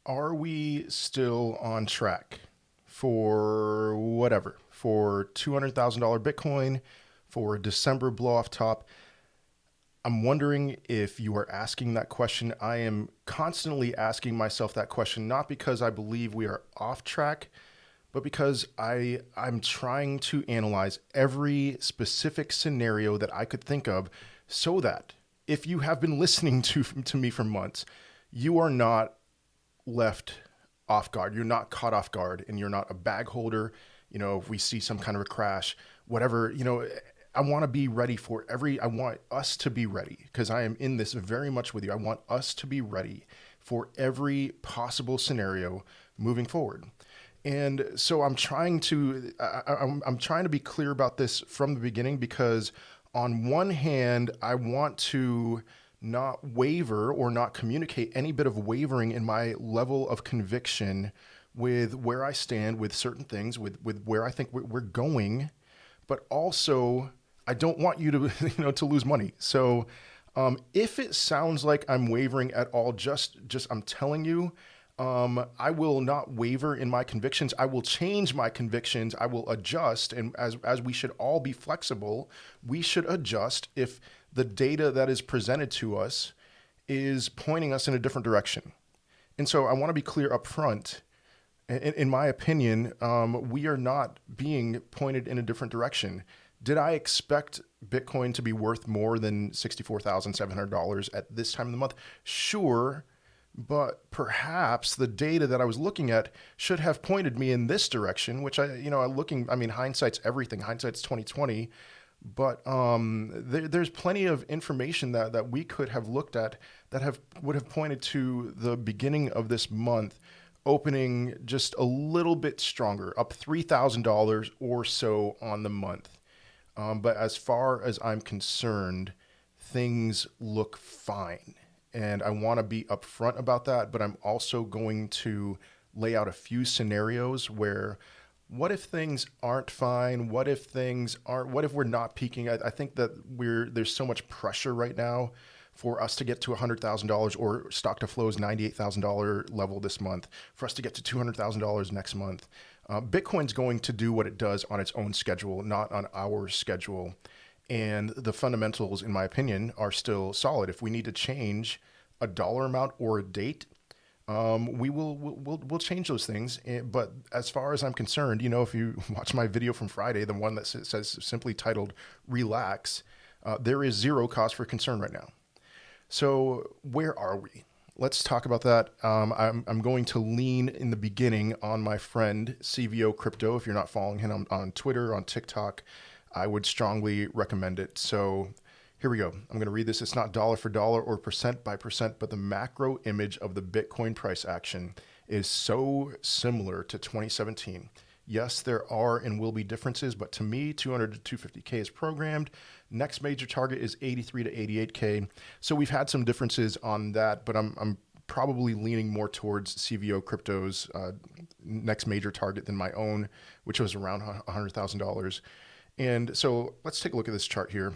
Are we still on track for whatever? For $200,000 Bitcoin, for a December blow off top? I'm wondering if you are asking that question. I am constantly asking myself that question, not because I believe we are off track, but because I'm trying to analyze every specific scenario that I could think of so that if you have been listening to me for months, you are not left off guard. You're not caught off guard and you're not a bag holder. If we see some kind of a crash, whatever, I want to be ready for I want us to be ready because I am in this very much with you. I want us to be ready for every possible scenario moving forward. And so I'm trying to be clear about this from the beginning because on one hand, I want to not waver or not communicate any bit of wavering in my level of conviction with where I stand with certain things, with where I think we're going, but also I don't want you to to lose money. So if it sounds like I'm wavering at all, just I'm telling you, I will not waver in my convictions. I will change my convictions. I will adjust. And as we should all be flexible, we should adjust if the data that is presented to us is pointing us in a different direction. And so I want to be clear up front. In my opinion, we are not being pointed in a different direction. Did I expect Bitcoin to be worth more than $64,700 at this time of the month? Sure. But perhaps the data that I was looking at should have pointed me in this direction, which hindsight's everything. Hindsight's 2020. But there's plenty of information that we could have looked at that would have pointed to the beginning of this month opening just a little bit stronger, up $3,000 or so on the month. But as far as I'm concerned, things look fine. And I want to be upfront about that, but I'm also going to lay out a few scenarios where what if things aren't fine? What if we're not peaking? I think that there's so much pressure right now for us to get to $100,000 or stock to flow's $98,000 level this month, for us to get to $200,000 next month. Bitcoin's going to do what it does on its own schedule, not on our schedule. And the fundamentals, in my opinion, are still solid. If we need to change a dollar amount or a date, we'll change those things. But as far as I'm concerned, if you watch my video from Friday, the one that says simply titled "Relax," there is zero cause for concern right now. So where are we? Let's talk about that. I'm going to lean in the beginning on my friend CVO Crypto. If you're not following him on Twitter, on TikTok, I would strongly recommend it. So here we go. I'm going to read this. It's not dollar for dollar or percent by percent, but the macro image of the Bitcoin price action is so similar to 2017. Yes, there are and will be differences, but to me, 200 to 250K is programmed. Next major target is 83 to 88K. So we've had some differences on that, but I'm probably leaning more towards CVO Crypto's next major target than my own, which was around $100,000. And so let's take a look at this chart here.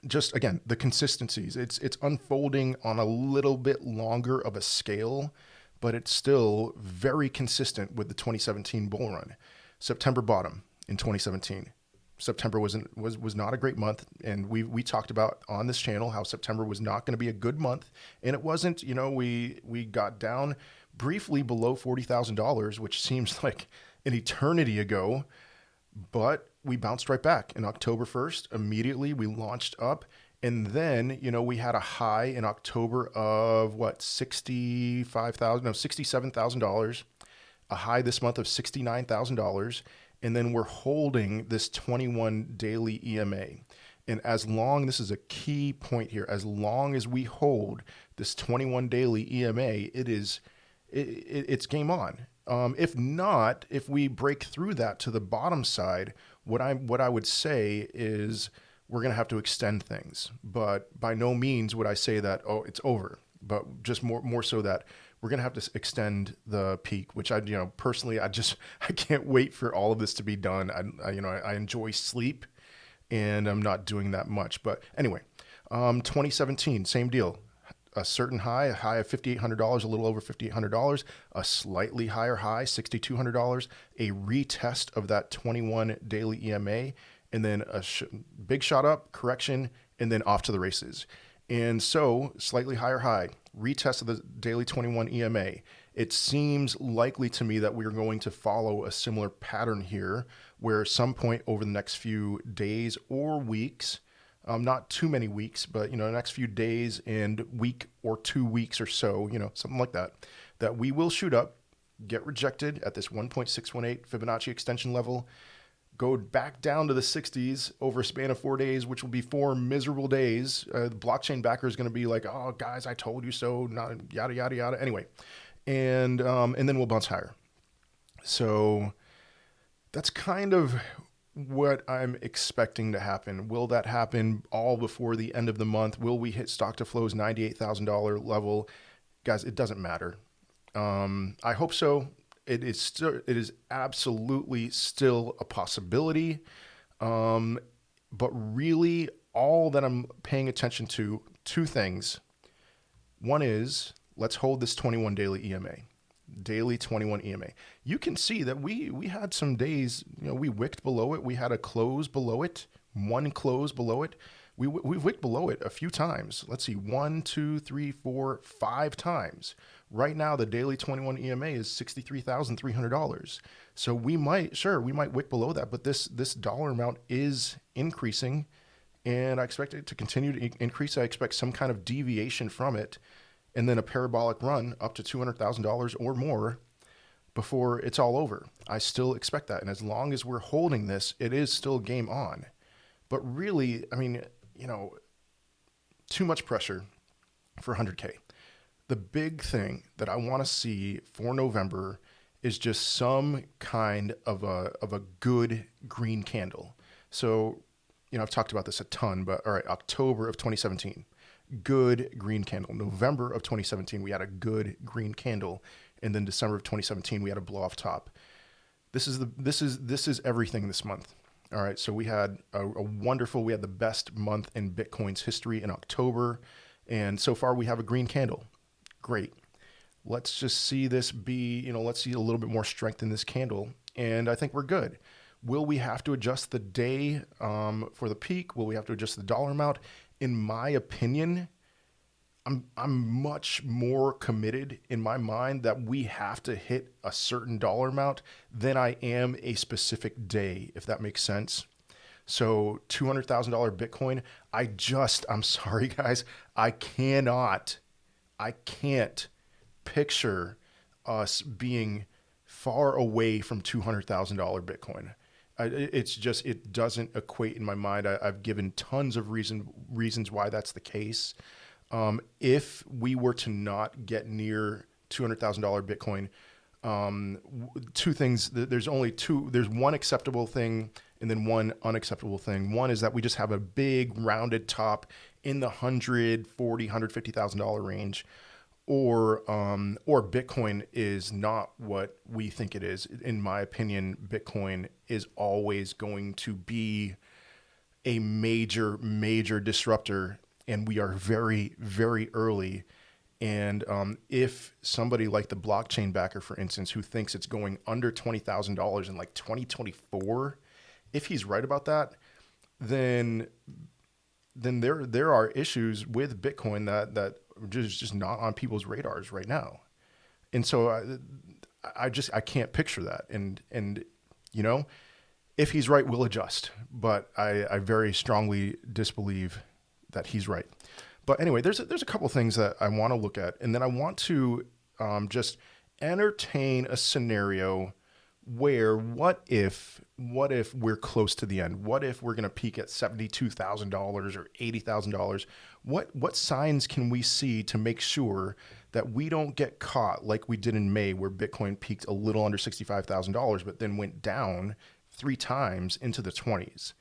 Just again, the consistencies. It's unfolding on a little bit longer of a scale, but it's still very consistent with the 2017 bull run. September bottom in 2017. September was not a great month, and we talked about on this channel how September was not going to be a good month, and it wasn't. We got down briefly below $40,000, which seems like an eternity ago, but we bounced right back. In October 1st, immediately we launched up. And then, we had a high in October of $67,000, a high this month of $69,000. And then we're holding this 21 daily EMA. And this is a key point here, as long as we hold this 21 daily EMA, it's game on. If not, if we break through that to the bottom side, what I would say is we're going to have to extend things. But by no means would I say that, it's over. But just more so that we're going to have to extend the peak, which personally, I can't wait for all of this to be done. I enjoy sleep and I'm not doing that much. But anyway, 2017, same deal. a certain high, a high of $5,800, a little over $5,800, a slightly higher high, $6,200, a retest of that 21 daily EMA, and then a big shot up, correction, and then off to the races. And so, slightly higher high, retest of the daily 21 EMA. It seems likely to me that we're going to follow a similar pattern here, where some point over the next few days or weeks, not too many weeks, but the next few days and week or 2 weeks or so, something like that, that we will shoot up, get rejected at this 1.618 Fibonacci extension level, go back down to the 60s over a span of 4 days, which will be 4 miserable days. The blockchain backer is going to be like, "Oh, guys, I told you so," not yada yada yada. Anyway, and then we'll bounce higher. So that's kind of what I'm expecting to happen. Will that happen all before the end of the month? Will we hit stock to flow's $98,000 level? Guys, it doesn't matter. I hope so. It is absolutely still a possibility. But really, all that I'm paying attention to, 2 things. One is, let's hold this 21 daily EMA. Daily 21 EMA. You can see that we had some days, we wicked below it. We had a close below it, one close below it. We've wicked below it a few times. Let's see, 1, 2, 3, 4, 5 times. Right now, the daily 21 EMA is $63,300. So we might wick below that, but this dollar amount is increasing, and I expect it to continue to increase. I expect some kind of deviation from it, and then a parabolic run up to $200,000 or more before it's all over. I still expect that. And as long as we're holding this, it is still game on. But really, I mean, too much pressure for 100K. The big thing that I want to see for November is just some kind of a good green candle. So, I've talked about this a ton, but all right, October of 2017. Good green candle. November of 2017, we had a good green candle, and then December of 2017, we had a blow off top. This is everything this month. All right, so we had we had the best month in Bitcoin's history in October, and so far we have a green candle. Great. Let's just see this be, let's see a little bit more strength in this candle, and I think we're good. Will we have to adjust the day for the peak? Will we have to adjust the dollar amount? In my opinion, I'm much more committed in my mind that we have to hit a certain dollar amount than I am a specific day, if that makes sense. So $200,000 Bitcoin, I'm sorry guys, I can't picture us being far away from $200,000 Bitcoin. It doesn't equate in my mind. I've given tons of reasons why that's the case. If we were to not get near $200,000 Bitcoin, 2 things, there's one acceptable thing and then one unacceptable thing. One is that we just have a big rounded top in the $140,000, $150,000 range. Or Bitcoin is not what we think it is. In my opinion, Bitcoin is always going to be a major, major disruptor, and we are very, very early. And if somebody like the blockchain backer, for instance, who thinks it's going under $20,000 in like 2024, if he's right about that, then there are issues with Bitcoin that just not on people's radars right now. And so I can't picture that. And if he's right, we'll adjust. But I very strongly disbelieve that he's right. But anyway, there's a couple things that I want to look at. And then I want to just entertain a scenario where what if we're close to the end? What if we're going to peak at $72,000 or $80,000? What signs can we see to make sure that we don't get caught like we did in May, where Bitcoin peaked a little under $65,000, but then went down 3 times into the 20s?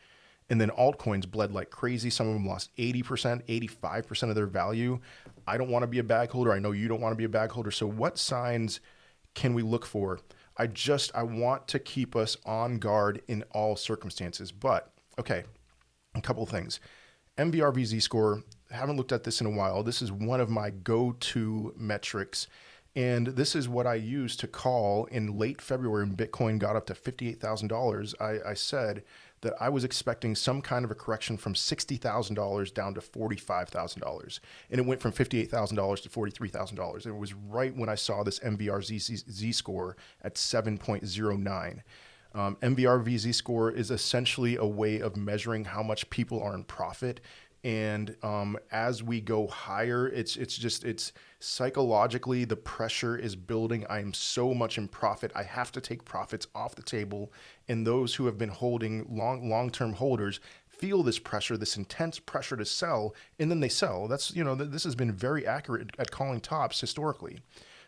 And then altcoins bled like crazy. Some of them lost 80%, 85% of their value. I don't want to be a bag holder. I know you don't want to be a bag holder. So what signs can we look for? I want to keep us on guard in all circumstances. But, okay, a couple of things. MVRV Z-score haven't looked at this in a while. This is one of my go-to metrics. And this is what I used to call in late February when Bitcoin got up to $58,000. I said that I was expecting some kind of a correction from $60,000 down to $45,000. And it went from $58,000 to $43,000. It was right when I saw this MVRZ score at 7.09. MVRVZ score is essentially a way of measuring how much people are in profit. And as we go higher, it's psychologically the pressure is building. I am so much in profit. I have to take profits off the table. And those who have been holding long-term holders feel this pressure, this intense pressure to sell, and then they sell. That's, this has been very accurate at calling tops historically.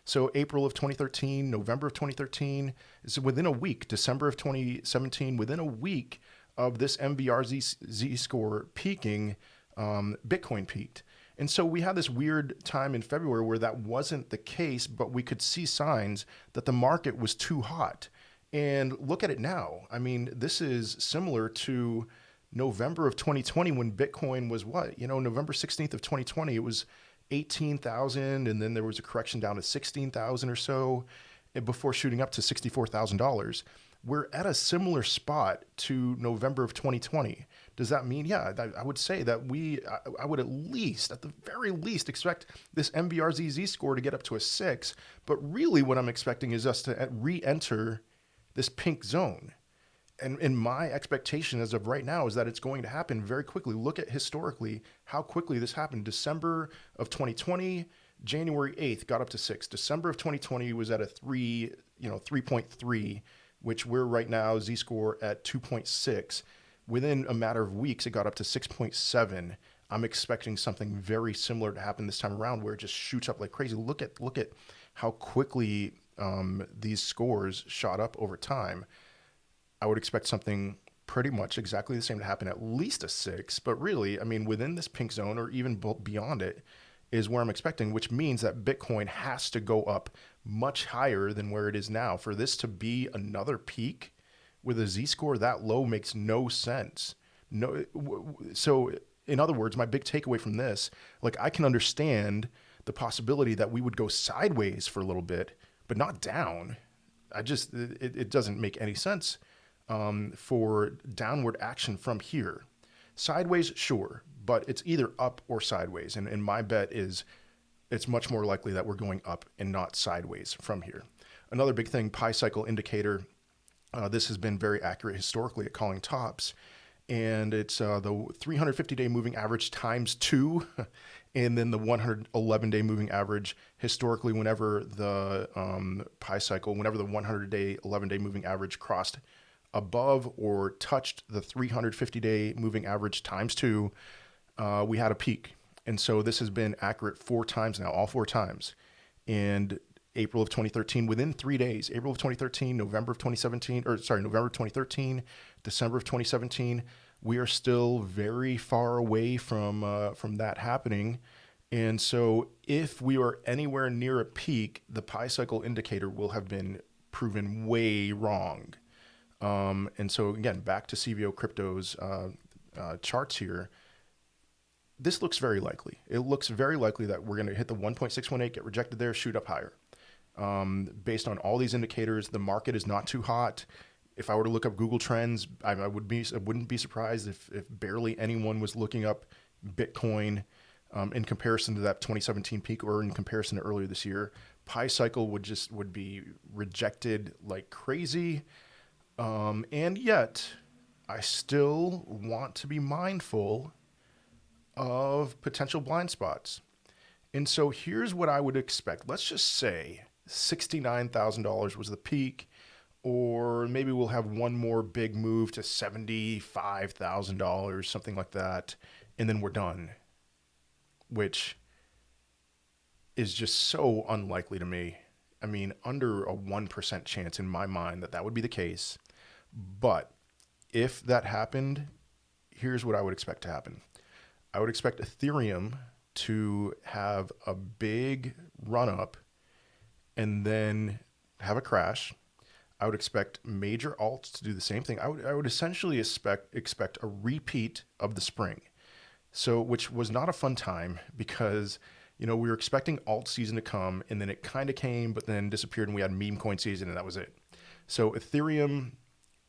So April of 2013, November of 2013, is within a week, December of 2017, within a week of this MVRZ score peaking, Bitcoin peaked. And so we had this weird time in February where that wasn't the case, but we could see signs that the market was too hot. And look at it now. I mean, this is similar to November of 2020 when Bitcoin was what? November 16th of 2020, it was 18,000, and then there was a correction down to 16,000 or so before shooting up to $64,000. We're at a similar spot to November of 2020. Does that mean, yeah, I would say that I would at the very least, expect this MVRZZ score to get up to a 6. But really what I'm expecting is us to re-enter this pink zone. And my expectation as of right now is that it's going to happen very quickly. Look at historically how quickly this happened. December of 2020, January 8th got up to 6. December of 2020 was at a 3.3, which we're right now Z-score at 2.6. Within a matter of weeks, it got up to 6.7. I'm expecting something very similar to happen this time around, where it just shoots up like crazy. Look at how quickly these scores shot up over time. I would expect something pretty much exactly the same to happen, at least a 6. But really, I mean, within this pink zone or even beyond it is where I'm expecting, which means that Bitcoin has to go up much higher than where it is now. For this to be another peak with a Z-score that low makes no sense. So in other words, my big takeaway from this, like, I can understand the possibility that we would go sideways for a little bit, but not down. It doesn't make any sense for downward action from here. Sideways, sure, but it's either up or sideways. And my bet is it's much more likely that we're going up and not sideways from here. Another big thing, pi cycle indicator. This has been very accurate historically at calling tops. And it's the 350-day moving average times 2, and then the 111-day moving average. Historically, whenever the pi cycle, whenever the 100-day, 11-day moving average crossed above or touched the 350-day moving average times 2, we had a peak. And so this has been accurate 4 times now, all 4 times. And April of 2013, within 3 days, April of 2013, November of 2013, December of 2017, we are still very far away from that happening. And so if we are anywhere near a peak, the pi cycle indicator will have been proven way wrong. And so again, back to CVO Crypto's charts here. This looks very likely. It looks very likely that we're going to hit the 1.618, get rejected there, shoot up higher. Based on all these indicators, the market is not too hot. If I were to look up Google Trends, I wouldn't be surprised if barely anyone was looking up Bitcoin in comparison to that 2017 peak or in comparison to earlier this year. Pi cycle would be rejected like crazy. And yet, I still want to be mindful of potential blind spots. And so here's what I would expect. Let's just say $69,000 was the peak, or maybe we'll have one more big move to $75,000, something like that, and then we're done, which is just so unlikely to me. I mean, under a 1% chance in my mind that would be the case. But if that happened, here's what I would expect to happen. I would expect Ethereum to have a big run up and then have a crash. I would expect major alts to do the same thing. I would essentially expect a repeat of the spring. So, which was not a fun time because, we were expecting alt season to come and then it kind of came, but then disappeared and we had meme coin season and that was it. So Ethereum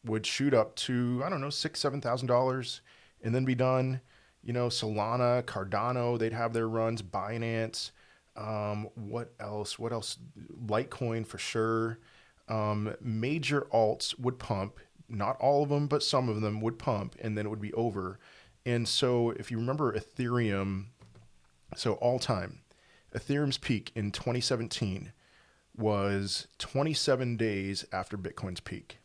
would shoot up to, I don't know, $7,000 and then be done. Solana, Cardano, they'd have their runs, Binance. What else? What else? Litecoin for sure. Major alts would pump. Not all of them, but some of them would pump, and then it would be over. And so, if you remember Ethereum, so all time, Ethereum's peak in 2017 was 27 days after Bitcoin's peak.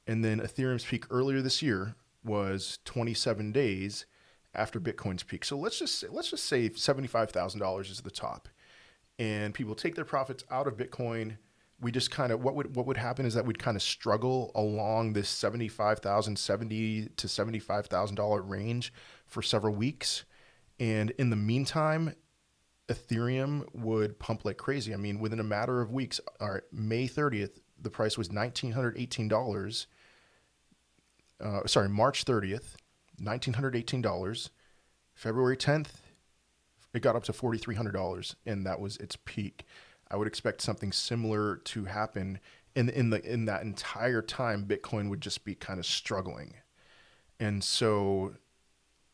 And then Ethereum's peak earlier this year was 27 days after Bitcoin's peak. So let's just say $75,000 is the top, and people take their profits out of Bitcoin. We just kind of what would happen is that we'd kind of struggle along this $70 to $75,000 range for several weeks, and in the meantime, Ethereum would pump like crazy. I mean, within a matter of weeks, all right, May 30th, the price was $1,918. March 30th, $1,918. February 10th, it got up to $4,300, and that was its peak. I would expect something similar to happen in that entire time. Bitcoin would just be kind of struggling, and so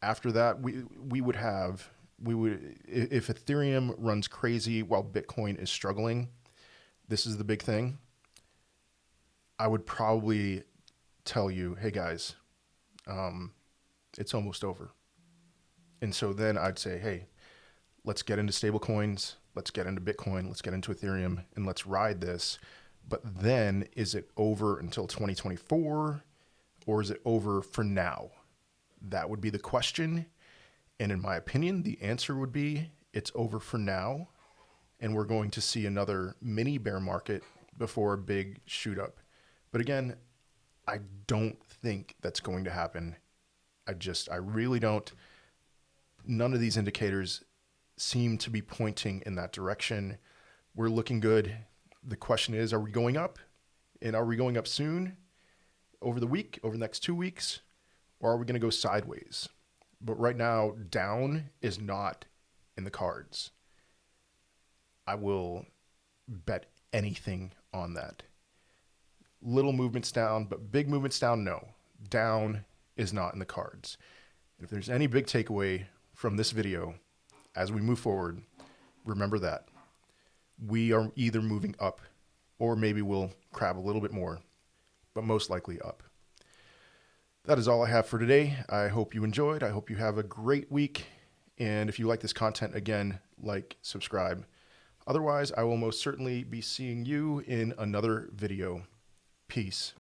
after that, we would if Ethereum runs crazy while Bitcoin is struggling. This is the big thing. I would probably tell you, hey guys, it's almost over. And so then I'd say, hey, let's get into stable coins. Let's get into Bitcoin. Let's get into Ethereum and let's ride this. But then is it over until 2024 or is it over for now? That would be the question. And in my opinion, the answer would be it's over for now. And we're going to see another mini bear market before a big shoot up. But again, I don't think that's going to happen. I really don't. None of these indicators seem to be pointing in that direction. We're looking good. The question is, are we going up? And are we going up soon? Over the next 2 weeks? Or are we going to go sideways? But right now, down is not in the cards. I will bet anything on that. Little movements down, but big movements down, no. Down is not in the cards. If there's any big takeaway from this video as we move forward, remember that we are either moving up or maybe we'll crab a little bit more, but most likely up. That is all I have for today. I hope you enjoyed. I hope you have a great week. And if you like this content, again, like, subscribe. Otherwise, I will most certainly be seeing you in another video. Peace.